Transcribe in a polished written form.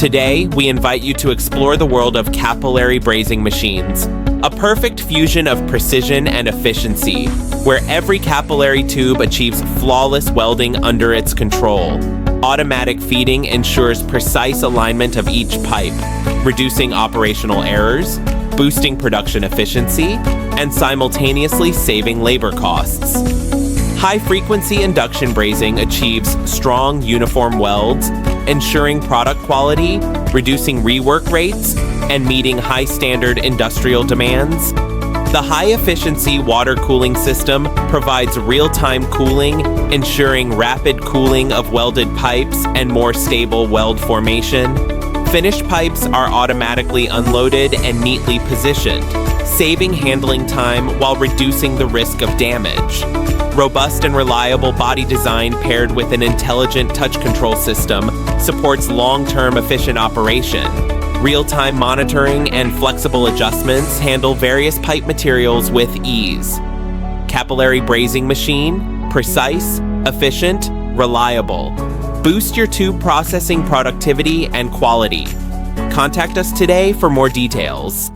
Today, we invite you to explore the world of capillary brazing machines, a perfect fusion of precision and efficiency, where every capillary tube achieves flawless welding under its control. Automatic feeding ensures precise alignment of each pipe, reducing operational errors, boosting production efficiency, and simultaneously saving labor costs. High-frequency induction brazing achieves strong, uniform welds, ensuring product quality, reducing rework rates, and meeting high-standard industrial demands. The high-efficiency water cooling system provides real-time cooling, ensuring rapid cooling of welded pipes and more stable weld formation. Finished pipes are automatically unloaded and neatly positioned, saving handling time while reducing the risk of damage. Robust and reliable body design paired with an intelligent touch control system supports long-term efficient operation. Real-time monitoring and flexible adjustments handle various pipe materials with ease. Capillary brazing machine, precise, efficient, reliable. Boost your tube processing productivity and quality. Contact us today for more details.